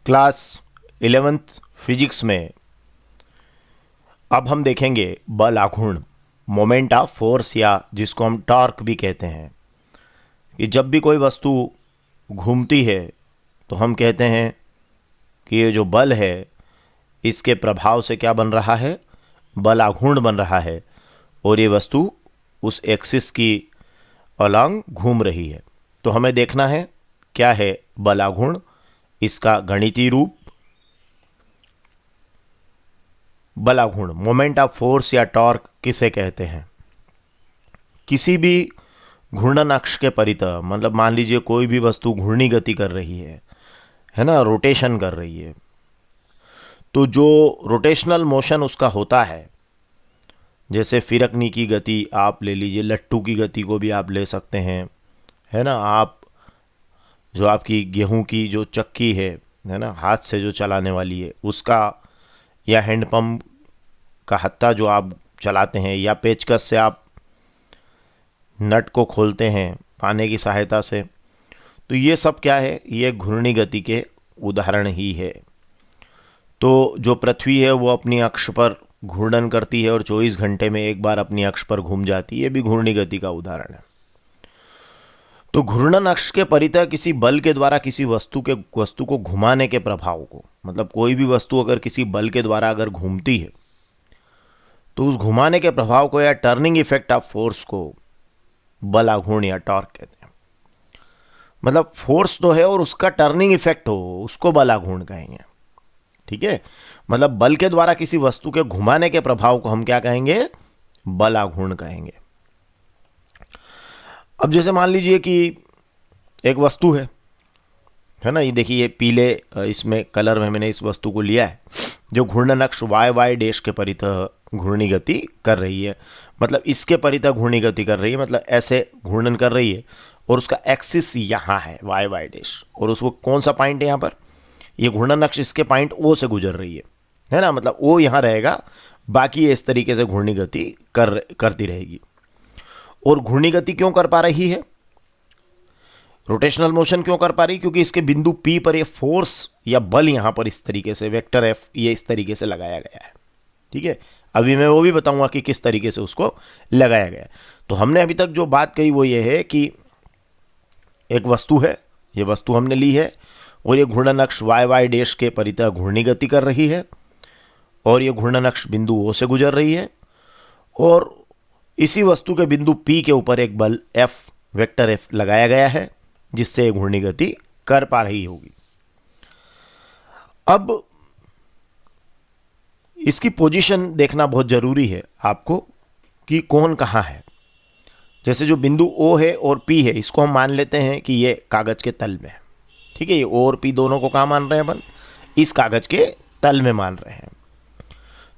Class 11th physics में अब हम देखेंगे बल आघूर्ण, मोमेंट ऑफ फोर्स, या जिसको हम टॉर्क भी कहते हैं। कि जब भी कोई वस्तु घूमती है तो हम कहते हैं कि ये जो बल है इसके प्रभाव से क्या बन रहा है, बल आघूर्ण बन रहा है, और ये वस्तु उस एक्सिस की अलोंग घूम रही है। तो हमें देखना है क्या है बल आघूर्ण, इसका गणितीय रूप। बल आघूर्ण, मोमेंट ऑफ फोर्स या टॉर्क किसे कहते हैं? किसी भी घूर्णन अक्ष के परितः, मतलब मान लीजिए कोई भी वस्तु घूर्णी गति कर रही है ना, रोटेशन कर रही है, तो जो रोटेशनल मोशन उसका होता है, जैसे फिरकनी की गति आप ले लीजिए, लट्टू की गति को भी आप ले सकते हैं, है ना। आप जो आपकी गेहूं की जो चक्की है ना, हाथ से जो चलाने वाली है उसका, या हैंडपम्प का हत्था जो आप चलाते हैं, या पेचकस से आप नट को खोलते हैं पाने की सहायता से, तो ये सब क्या है, ये घूर्णी गति के उदाहरण ही है। तो जो पृथ्वी है वो अपनी अक्ष पर घूर्णन करती है और 24 घंटे में एक बार अपनी अक्ष पर घूम जाती है, ये भी घूर्णी गति का उदाहरण है। तो घूर्णन अक्ष के परितः किसी बल के द्वारा किसी वस्तु को घुमाने के प्रभाव को, मतलब कोई भी वस्तु अगर किसी बल के द्वारा अगर घूमती है तो उस घुमाने के प्रभाव को या टर्निंग इफेक्ट ऑफ फोर्स को बल आघूर्ण या टॉर्क कहते हैं। मतलब फोर्स तो है और उसका टर्निंग इफेक्ट हो, उसको बल आघूर्ण कहेंगे। ठीक है, मतलब बल के द्वारा किसी वस्तु के घुमाने के प्रभाव को हम क्या कहेंगे, बल आघूर्ण कहेंगे। अब जैसे मान लीजिए कि एक वस्तु है ना, ये देखिए, ये पीले इसमें कलर में मैंने इस वस्तु को लिया है, जो घूर्णन अक्ष y डैश के परितः घूर्णी गति कर रही है। मतलब इसके परितः घूर्णी गति कर रही है, मतलब ऐसे घूर्णन कर रही है, और उसका एक्सिस यहाँ है y डैश, और उसको कौन सा पॉइंट है यहाँ पर, ये घूर्णन अक्ष इसके पॉइंट O से गुजर रही है ना, मतलब O यहाँ रहेगा, बाकी ये इस तरीके से घूर्णी गति करती रहेगी। और घूर्णी गति क्यों कर पा रही है, रोटेशनल मोशन क्यों कर पा रही, क्योंकि इसके बिंदु P पर ये फोर्स या बल यहाँ पर इस तरीके से वेक्टर F ये इस तरीके से लगाया गया है। ठीक है, अभी मैं वो भी बताऊंगा कि किस तरीके से उसको लगाया गया है। तो हमने अभी तक जो बात कही वो ये है कि एक वस्तु है, ये वस्तु हमने ली है, और ये घूर्णन अक्ष y डैश के परितः घूर्णी गति कर रही है, और ये घूर्णन अक्ष बिंदु O से गुजर रही है, और इसी वस्तु के बिंदु P के ऊपर एक बल F, वेक्टर F लगाया गया है, जिससे ये घूर्णी गति कर पा रही होगी। अब इसकी पोजीशन देखना बहुत जरूरी है आपको कि कौन कहाँ है। जैसे जो बिंदु O है और P है, इसको हम मान लेते हैं कि ये कागज के तल में है। ठीक है, ये O और P दोनों को कहाँ मान रहे हैं अपन, इस कागज के तल में मान रहे हैं।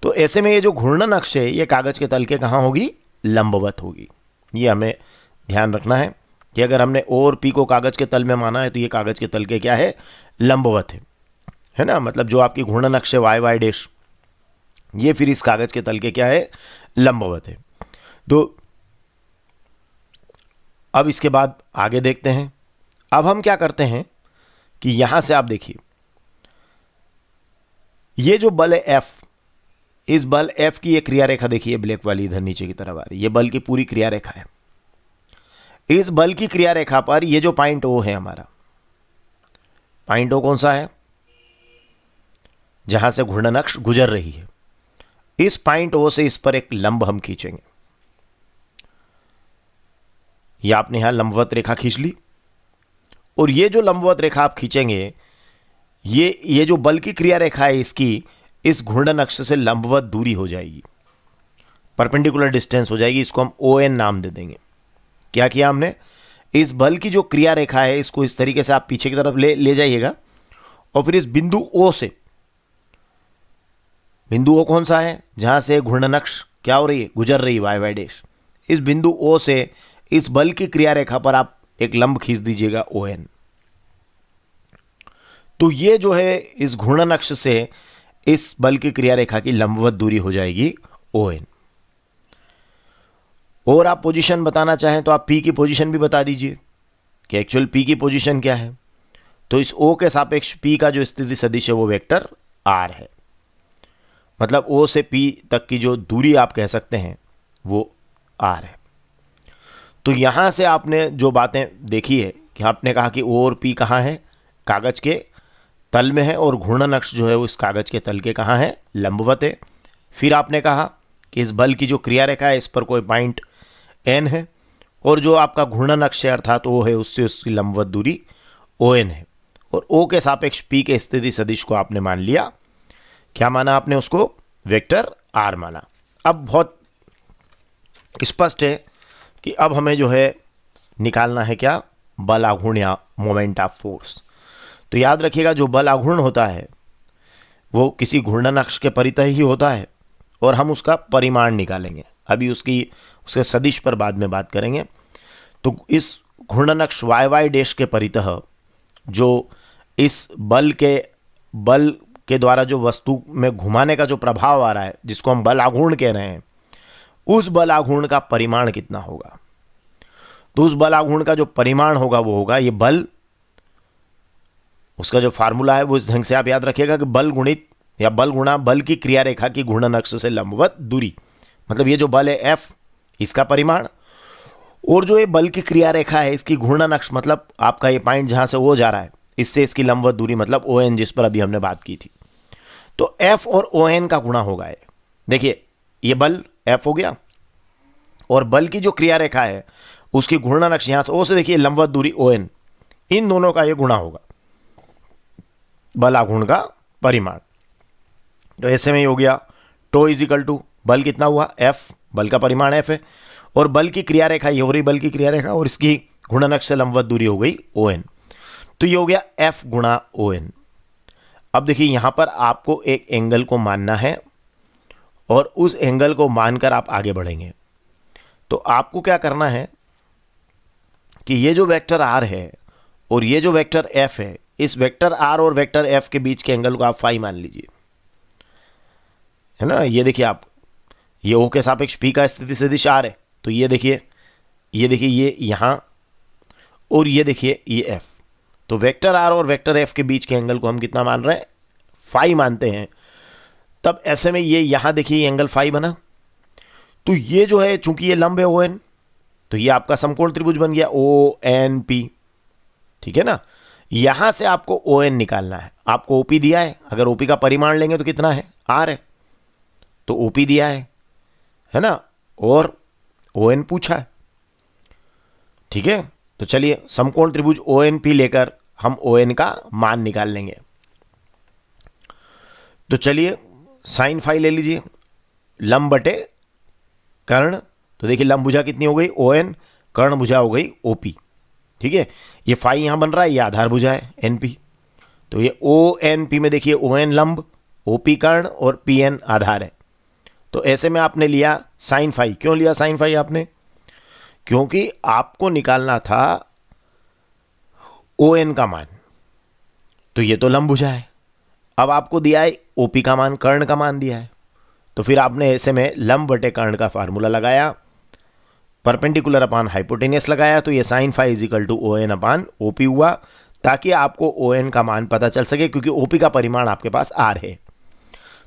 तो ऐसे में ये जो घूर्णन अक्ष है ये कागज के तल के कहाँ होगी, लंबवत होगी। ये हमें ध्यान रखना है कि अगर हमने O और P को कागज के तल में माना है तो ये कागज के तल के क्या है, लंबवत है ना। मतलब जो आपकी घूर्णन अक्ष है y डैश, ये फिर इस कागज के तल के क्या है, लंबवत है। तो अब इसके बाद आगे देखते हैं। अब हम क्या करते हैं कि यहां से आप देखिए, ये जो बल है F, इस बल F की ये क्रिया रेखा देखिए, ब्लैक वाली इधर नीचे की तरफ आ रही है, ये बल की पूरी क्रिया रेखा है। इस बल की क्रिया रेखा पर ये जो पॉइंट O है हमारा, पॉइंट O कौन सा है, जहां से घूर्णन अक्ष गुजर रही है, इस पॉइंट O से इस पर एक लंब हम खींचेंगे। ये आपने यहां लंबवत रेखा खींच ली, और ये जो लंबवत रेखा आप खींचेंगे, ये जो बल की क्रिया रेखा है इसकी इस घूर्णन अक्ष से लंबवत दूरी हो जाएगी, परपेंडिकुलर डिस्टेंस हो जाएगी, इसको हम ON नाम दे देंगे। क्या किया हमने, इस बल की जो क्रिया रेखा है इसको इस तरीके से आप पीछे की तरफ ले जाइएगा, और फिर इस बिंदु O से, बिंदु O कौन सा है, जहां से घूर्णन अक्ष क्या हो रही है, गुजर रही है y डैश, इस बिंदु O से इस बल की क्रिया रेखा पर आप एक लंब खींच दीजिएगा ON। तो ये जो है इस घूर्णन अक्ष से इस बल की क्रिया रेखा की लंबवत दूरी हो जाएगी ON। और आप पोजीशन बताना चाहें तो आप P की पोजीशन भी बता दीजिए कि एक्चुअल P की पोजीशन क्या है। तो इस O के सापेक्ष P का जो स्थिति सदिश है वो वेक्टर R है। मतलब O से P तक की जो दूरी आप कह सकते हैं वो R है। तो यहाँ से आपने जो बातें देखी है कि आपने कहा कि O और P कहाँ है, कागज के तल में है, और घूर्णन अक्ष जो है वो इस कागज के तल के कहाँ है, लंबवत है। फिर आपने कहा कि इस बल की जो क्रिया रेखा है इस पर कोई पॉइंट N है, और जो आपका घूर्णन अक्ष है अर्थात O है उससे उसकी लंबवत दूरी ON है, और O के सापेक्ष P के स्थिति सदिश को आपने मान लिया, क्या माना आपने उसको, वेक्टर R माना। अब बहुत स्पष्ट है कि अब हमें जो है निकालना है क्या, बल आघूर्ण या मोमेंट ऑफ फोर्स। तो याद रखिएगा जो बल आघूर्ण होता है वो किसी घूर्णन अक्ष के परितः ही होता है, और हम उसका परिमाण निकालेंगे, अभी उसके सदिश पर बाद में बात करेंगे। तो इस घूर्णन अक्ष YY डैश के परितः जो इस बल के द्वारा जो वस्तु में घुमाने का जो प्रभाव आ रहा है जिसको हम बल आघूर्ण कह रहे हैं, उस बल आघूर्ण का परिमाण कितना होगा। तो उस बल आघूर्ण का जो परिमाण होगा वो होगा ये बल, उसका जो फार्मूला है वो इस ढंग से आप याद रखिएगा कि बल गुणित या बल गुणा बल की क्रिया रेखा की घूर्णन अक्ष से लंबवत दूरी, मतलब ये जो बल है F इसका परिमाण, और जो ये बल की क्रिया रेखा है इसकी घूर्णन अक्ष मतलब आपका ये पॉइंट जहां से वो जा रहा है इससे इसकी लंबवत दूरी मतलब ON, जिस पर अभी हमने बात की थी। तो F और ON का गुणा होगा ये। देखिए ये बल F हो गया, और बल की जो क्रिया रेखा है उसकी घूर्णन अक्ष यहां से O से देखिए लंबवत दूरी ON, इन दोनों का ये गुणा होगा बल आघूर्ण का परिमाण। तो ऐसे में ही हो गया टो इज इक्वल टू बल कितना हुआ F, बल का परिमाण F है, और बल की क्रिया रेखा ये हो रही बल की क्रिया रेखा, और इसकी घूर्णन अक्ष से लंबवत दूरी हो गई ON। तो ये हो गया F गुणा ON। अब देखिए यहां पर आपको एक एंगल को मानना है, और उस एंगल को मानकर आप आगे बढ़ेंगे। तो आपको क्या करना है कि ये जो वेक्टर R है और ये जो वेक्टर F है, इस वेक्टर R और वेक्टर F के बीच के एंगल को आप फाई मान लीजिए, है ना। ये देखिए आप, ये O के सापेक्ष P का स्थिति सदिश R है, तो ये देखिए ये यहां, और ये देखिए ये F। तो वेक्टर R और वेक्टर F के बीच के एंगल को हम कितना मान रहे हैं, फाई मानते हैं। तब ऐसे में ये यहां देखिए ये एंगल फाई बना, तो ये जो है चूंकि ये लंब है ON, तो ये आपका समकोण त्रिभुज बन गया ONP, ठीक है ना। यहां से आपको ON निकालना है, आपको OP दिया है, अगर OP का परिमाण लेंगे तो कितना है, R है, तो OP दिया है ना, और ON पूछा है, ठीक है। तो चलिए समकोण त्रिभुज ONP लेकर हम ON का मान निकाल लेंगे। तो चलिए साइन फाई ले लीजिए, लंब बटे कर्ण, तो देखिए लंब भुजा कितनी हो गई ON, कर्ण भुजा हो गई OP, ठीक है। ये फाई यहां बन रहा है, ये आधार भुजा है NP, तो ये ONP में देखिए ON लंब, OP कर्ण और PN आधार है। तो ऐसे में आपने लिया साइन फाई। क्यों लिया साइन फाई आपने, क्योंकि आपको निकालना था ON का मान, तो ये तो लंब भुजा है, अब आपको दिया है OP का मान, कर्ण का मान दिया है, तो फिर आपने ऐसे में लंब बटे कर्ण का फार्मूला लगाया, परपेंडिकुलर अपान हाइपोटेनियस लगाया, तो ये sine phi is equal to ON upon OP हुआ, ताकि आपको ON का मान पता चल सके, क्योंकि OP का परिमाण आपके पास R है।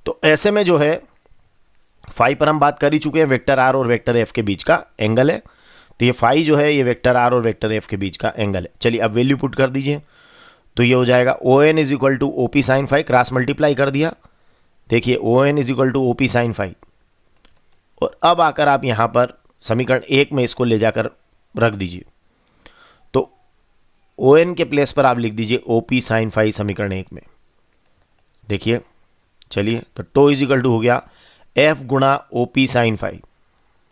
तो ऐसे में जो है फाई पर हम बात कर ही चुके हैं, वेक्टर R और वेक्टर F के बीच का एंगल है, तो ये फाई जो है ये वेक्टर R और वेक्टर F के बीच का एंगल है। चलिए अब वैल्यू पुट कर दीजिए, तो ये हो जाएगा ON is equal to OP sine phi, cross multiply कर दिया, देखिए ON is equal to OP sine phi, और अब आकर आप यहां पर समीकरण 1 में इसको ले जाकर रख दीजिए, तो ON के प्लेस पर आप लिख दीजिए OP साइन फाई समीकरण 1 में। देखिए चलिए, तो टो इज इक्वल टू हो गया F गुणा OP साइन फाई,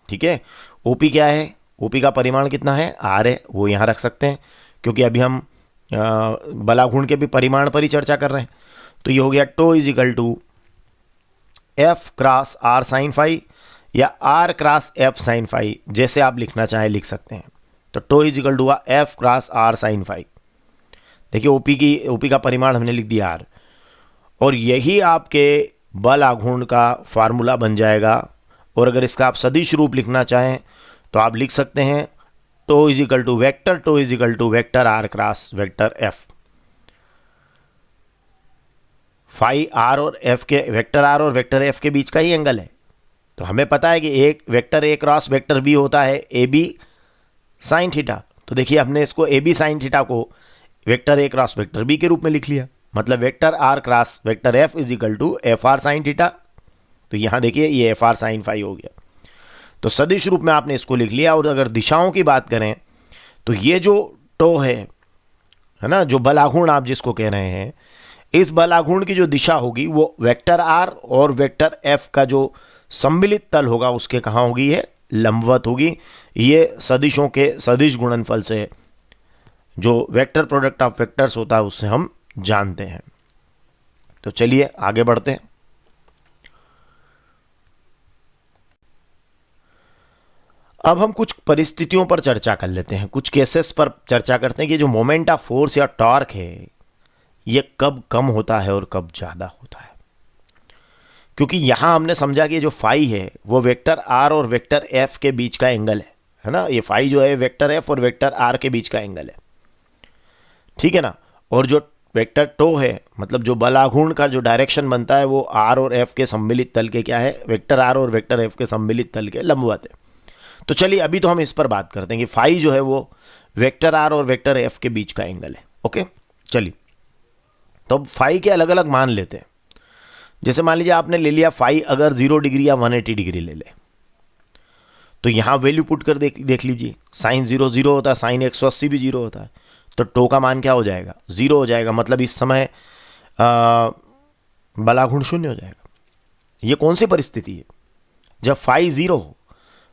ठीक है। OP क्या है, OP का परिमाण कितना है, R है, वो यहां रख सकते हैं, क्योंकि अभी हम बलाघूर्ण के भी परिमाण पर ही चर्चा कर रहे हैं। तो ये हो गया tau is equal to F cross R sine phi, या R cross F sine phi, जैसे आप लिखना चाहें लिख सकते हैं। तो टो इज इक्वल टू हुआ F cross R sine phi. देखिए OP का परिमाण हमने लिख दिया R, और यही आपके बल आघूर्ण का फार्मूला बन जाएगा। और अगर इसका आप सदिश रूप लिखना चाहें तो आप लिख सकते हैं tau is equal to vector R cross vector F। Phi R और एफ के, वेक्टर आर और वेक्टर एफ के बीच का ही एंगल है। तो हमें पता है कि एक vector A cross vector B होता है ए बी साइन थीटा। तो देखिए हमने इसको ए बी साइन थीटा को vector A cross vector B के रूप में लिख लिया, मतलब vector R cross vector F is equal to F R sine theta. तो यहाँ देखिए ये एफ आर साइन फाई हो गया। तो सदिश रूप में आपने इसको लिख लिया। और अगर दिशाओं की बात करें तो ये जो टो है ना, जो बल आघूर्ण आप जिसको कह रहे हैं, इस बल आघूर्ण की जो दिशा होगी वो वेक्टर आर और वेक्टर एफ का जो सम्मिलित तल होगा उसके कहाँ होगी, ये लंबवत होगी। ये सदिशों के सदिश गुणनफल से, जो वेक्टर प्रोडक्ट ऑफ वेक्टर्स होता है, उससे हम जानते हैं। तो चलिए आगे बढ़ते हैं। अब हम कुछ परिस्थितियों पर चर्चा कर लेते हैं, कुछ केसेस पर चर्चा करते हैं कि जो मोमेंट ऑफ फोर्स या टॉर्क है ये कब कम होता है और कब ज़्यादा होता है। क्योंकि यहाँ हमने समझा कि जो फाई है वो वेक्टर आर और वेक्टर एफ के बीच का एंगल है ना। ये फाई जो है वेक्टर एफ और वेक्टर आर के बीच का एंगल है, ठीक है ना। और जो वेक्टर टो है, मतलब जो बल आघूर्ण का जो डायरेक्शन बनता है, वो आर और एफ के सम्मिलित तल के क्या है, वेक्टर आर और वेक्टर एफ के सम्मिलित तल के लंबवत है। तो चलिए अभी तो हम इस पर बात करते हैं कि फाई जो है वो वेक्टर आर और वेक्टर एफ के बीच का एंगल है। ओके, चलिए तो अब फाई के अलग अलग मान लेते हैं। जैसे मान लीजिए आपने ले लिया फाई अगर 0 डिग्री या 180 डिग्री ले ले, तो यहां वैल्यू पुट कर देख लीजिए। साइन 0 0 होता है, साइन 180 भी 0 होता है, तो टो का मान क्या हो जाएगा, 0 हो जाएगा। मतलब इस समय बलाघूर्ण 0 हो जाएगा। ये कौन सी परिस्थिति है, जब फाई 0 हो।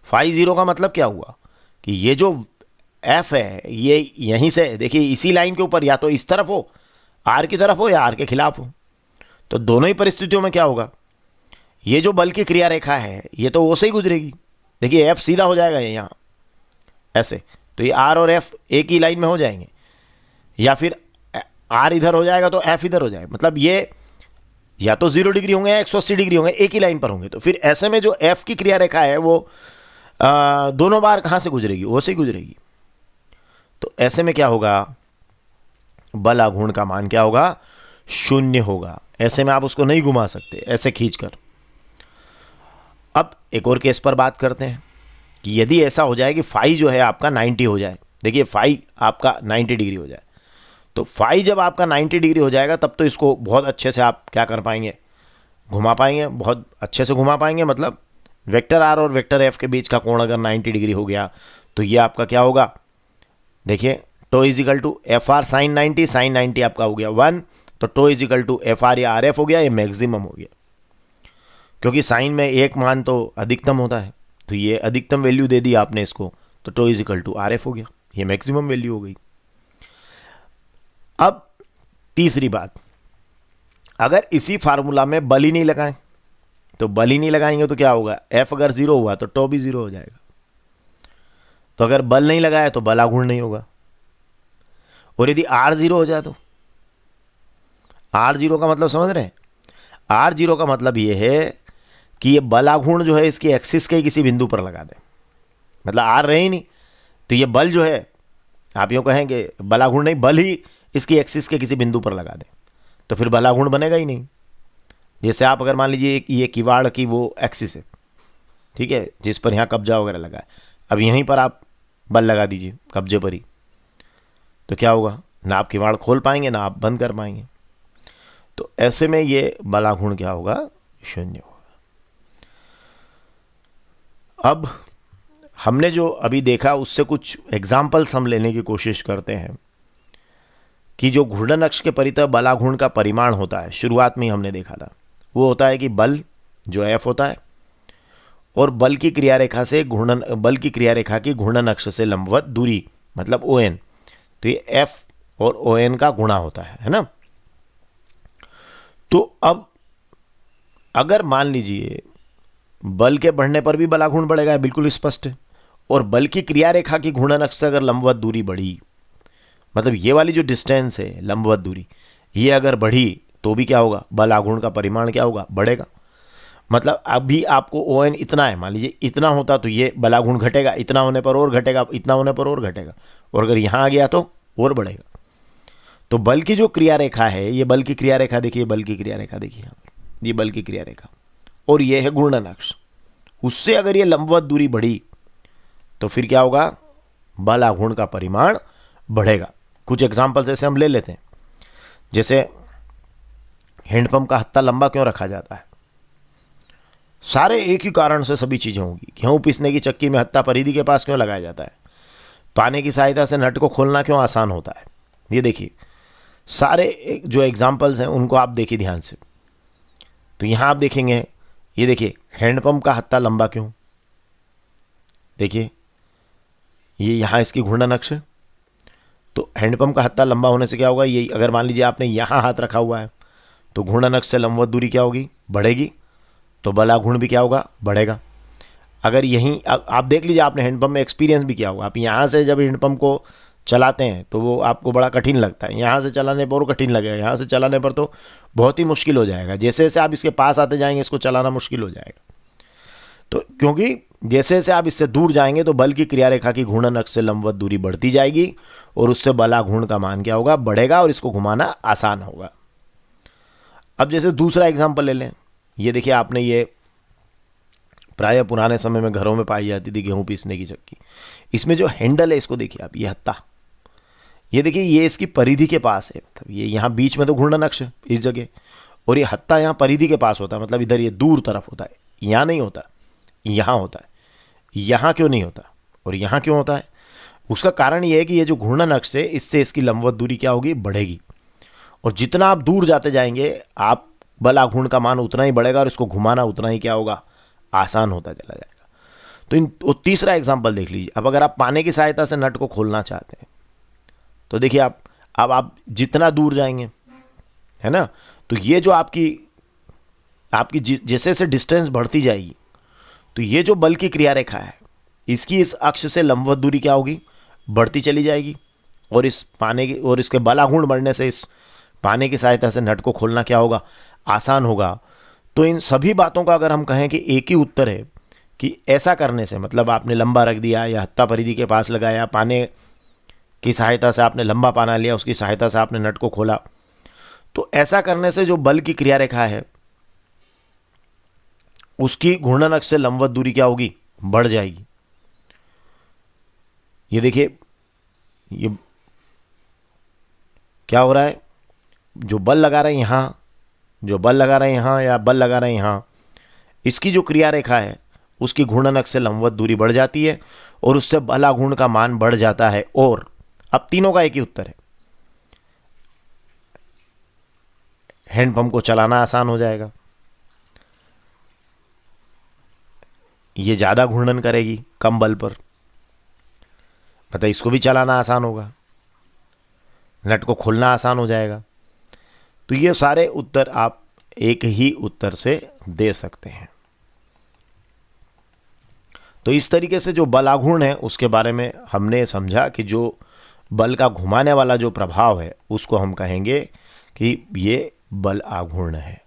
फाई 0 का मतलब क्या हुआ कि ये जो एफ है ये यहीं से देखिए इसी लाइन के ऊपर या तो इस तरफ हो, आर की तरफ हो, या आर के खिलाफ हो। तो दोनों ही परिस्थितियों में क्या होगा, ये जो बल की क्रिया रेखा है ये तो वो से ही गुजरेगी। देखिए एफ सीधा हो जाएगा ये यहाँ ऐसे, तो ये आर और एफ एक ही लाइन में हो जाएंगे, या फिर आर इधर हो जाएगा तो एफ इधर हो जाएगा। मतलब ये या तो 0 डिग्री होंगे या 180 डिग्री होंगे, एक ही लाइन पर होंगे। तो फिर ऐसे में जो एफ की क्रिया रेखा है वो दोनों बार कहाँ से गुजरेगी, वो से ही गुजरेगी। तो ऐसे में क्या होगा, बल आघूर्ण का मान क्या होगा, 0 होगा। ऐसे में आप उसको नहीं घुमा सकते ऐसे खींचकर। अब एक और केस पर बात करते हैं कि यदि ऐसा हो जाए कि फाई जो है आपका 90 हो जाए। देखिए फाई आपका 90 डिग्री हो जाए, तो फाई जब आपका 90 डिग्री हो जाएगा तब तो इसको बहुत अच्छे से आप क्या कर पाएंगे, घुमा पाएंगे, बहुत अच्छे से घुमा पाएंगे। मतलब वेक्टर आर और वेक्टर एफ के बीच का कोण अगर 90 डिग्री हो गया तो ये आपका क्या होगा, देखिए tau is equal to F R sine 90, sine 90 आपका हो गया 1, तो tau is equal to F R या आर एफ हो गया, ये मैक्सिमम हो गया। क्योंकि साइन में एक मान तो अधिकतम होता है, तो ये अधिकतम वैल्यू दे दी आपने इसको, तो tau is equal to R F हो गया, ये मैक्सिमम वैल्यू हो गई। अब तीसरी बात, अगर इसी फार्मूला में बल ही नहीं लगाएं, तो बल ही नहीं लगाएंगे तो क्या होगा, एफ अगर 0 हुआ तो टो भी 0 हो जाएगा। तो अगर बल नहीं लगाया तो बल आघूर्ण नहीं होगा। और यदि आर 0 हो जाए तो, आर 0 का मतलब समझ रहे हैं, आर 0 का मतलब ये है कि ये बल आघूर्ण जो है इसकी एक्सिस के किसी बिंदु पर लगा दें। मतलब आर रहे ही नहीं, तो ये बल जो है आप यूँ कहेंगे बल आघूर्ण नहीं, बल ही इसकी एक्सिस के किसी बिंदु पर लगा दें, तो फिर बल आघूर्ण बनेगा ही नहीं। जैसे आप अगर मान लीजिए ये किवाड़ की वो एक्सिस है, ठीक है, जिस पर यहाँ कब्जा वगैरह लगा है, अब यहीं पर आप बल लगा दीजिए कब्जे पर ही, तो क्या होगा, ना आप किवाड़ खोल पाएंगे ना आप बंद कर पाएंगे। तो ऐसे में ये बल आघूर्ण क्या होगा, 0 होगा। अब हमने जो अभी देखा उससे कुछ एग्जाम्पल्स हम लेने की कोशिश करते हैं कि जो घूर्णन अक्ष के परितः बल आघूर्ण का परिमाण होता है, शुरुआत में ही हमने देखा था, वो होता है कि बल जो एफ होता है और बल की क्रिया रेखा से घूर्णन, बल की क्रिया रेखा की घूर्णन अक्ष से लंबवत दूरी मतलब ओ एन, तो ये एफ और ओ एन का गुणा होता है ना। तो अब अगर मान लीजिए बल के बढ़ने पर भी बल आघूर्ण बढ़ेगा, बिल्कुल स्पष्ट है, और बल की क्रिया रेखा की घूर्णन अक्ष से अगर लंबवत दूरी बढ़ी, मतलब ये वाली जो डिस्टेंस है लंबवत दूरी, ये अगर बढ़ी तो भी क्या होगा, बल आघूर्ण का परिमाण क्या होगा, बढ़ेगा। मतलब अभी आपको ओ एन इतना है, मान लीजिए इतना होता तो ये बल आघूर्ण घटेगा, इतना होने पर और घटेगा, इतना होने पर और घटेगा, और अगर यहाँ आ गया तो और बढ़ेगा। तो बल की जो क्रिया रेखा है, ये बल की क्रिया रेखा देखिए, बल की क्रिया रेखा देखिए यहाँ पर, ये बल की क्रिया रेखा, और ये है घूर्णन अक्ष। उससे अगर ये लंबवत दूरी बढ़ी तो फिर क्या होगा, बल आघूर्ण का परिमाण बढ़ेगा। कुछ एग्जाम्पल्स ऐसे हम ले लेते हैं, जैसे हैंडपंप का हत्था लंबा क्यों रखा जाता है? सारे एक ही कारण से सभी चीजें होंगी। गेहूं पीसने की चक्की में हत्था परिधि के पास क्यों लगाया जाता है? पानी की सहायता से नट को खोलना क्यों आसान होता है? ये देखिए सारे जो एग्जाम्पल्स हैं उनको आप देखिए ध्यान से। तो यहां आप देखेंगे, ये देखिए हैंडपंप का हत्था लंबा क्यों, देखिए ये यहां इसकी घूर्णन अक्ष है। तो हैंडपंप का हत्था लंबा होने से क्या होगा, ये अगर मान लीजिए आपने यहां हाथ रखा हुआ है तो घूर्णन अक्ष से लंबवत दूरी क्या होगी, बढ़ेगी, तो बल आघूर्ण भी क्या होगा, बढ़ेगा। अगर यहीं आप देख लीजिए, आपने हैंडपंप में एक्सपीरियंस भी किया होगा, आप यहाँ से जब हैंडपंप को चलाते हैं तो वो आपको बड़ा कठिन लगता है, यहाँ से चलाने पर और कठिन लगेगा, यहाँ से चलाने पर तो बहुत ही मुश्किल हो जाएगा। जैसे जैसे आप इसके पास आते जाएंगे इसको चलाना मुश्किल हो जाएगा। तो क्योंकि जैसे जैसे आप इससे दूर जाएंगे तो बल की क्रिया रेखा की घूर्णन अक्ष से लंबवत दूरी बढ़ती जाएगी और उससे बल आघूर्ण का मान क्या होगा, बढ़ेगा, और इसको घुमाना आसान होगा। अब जैसे दूसरा एग्जाम्पल ले लें, ये देखिए आपने ये प्रायः पुराने समय में घरों में पाई जाती थी गेहूं पीसने की चक्की। इसमें जो हैंडल है इसको देखिए आप, ये हत्था, ये देखिए ये इसकी परिधि के पास है, मतलब ये यहाँ बीच में तो घूर्णन अक्ष है इस जगह, और ये हत्था यहाँ परिधि के पास होता है, मतलब इधर ये दूर तरफ होता है, यहाँ नहीं होता, यहाँ होता है। यहाँ क्यों नहीं होता और यहाँ क्यों होता है? उसका कारण ये है कि ये जो घूर्णन अक्ष है इससे इसकी लंबवत दूरी क्या होगी, बढ़ेगी, और जितना आप दूर जाते जाएंगे आप बल आघूर्ण का मान उतना ही बढ़ेगा और इसको घुमाना उतना ही क्या होगा, आसान होता चला जाएगा। तो तीसरा एग्जाम्पल देख लीजिए। अब अगर आप पानी की सहायता से नट को खोलना चाहते हैं तो देखिए आप जितना दूर जाएंगे, है ना, तो ये जो आपकी जैसे जैसे डिस्टेंस बढ़ती जाएगी तो ये जो बल की क्रिया रेखा है इसकी इस अक्ष से लंबवत दूरी क्या होगी, बढ़ती चली जाएगी, और इस पानी की और इसके बल आघूर्ण बढ़ने से इस पानी की सहायता से नट को खोलना क्या होगा, आसान होगा। तो इन सभी बातों का अगर हम कहें कि एक ही उत्तर है कि ऐसा करने से, मतलब आपने लंबा रख दिया या हत्था परिधि के पास लगाया, पाने की सहायता से आपने लंबा पाना लिया, उसकी सहायता से आपने नट को खोला, तो ऐसा करने से जो बल की क्रिया रेखा है उसकी घूर्णन अक्ष से लंबवत दूरी क्या होगी, बढ़ जाएगी। ये देखिए ये क्या हो रहा है, जो बल लगा रहे हैं यहाँ, जो बल लगा रहे हैं यहाँ या बल लगा रहे हैं यहाँ, इसकी जो क्रिया रेखा है उसकी घूर्णन अक्ष से लंबवत दूरी बढ़ जाती है और उससे बल आघूर्ण का मान बढ़ जाता है। और अब तीनों का एक ही उत्तर है, हैंडपंप को चलाना आसान हो जाएगा, ये ज़्यादा घूर्णन करेगी कम बल पर, मतलब इसको भी चलाना आसान होगा, नट को खोलना आसान हो जाएगा। तो ये सारे उत्तर आप एक ही उत्तर से दे सकते हैं। तो इस तरीके से जो बल आघूर्ण है उसके बारे में हमने समझा कि जो बल का घुमाने वाला जो प्रभाव है उसको हम कहेंगे कि ये बल आघूर्ण है।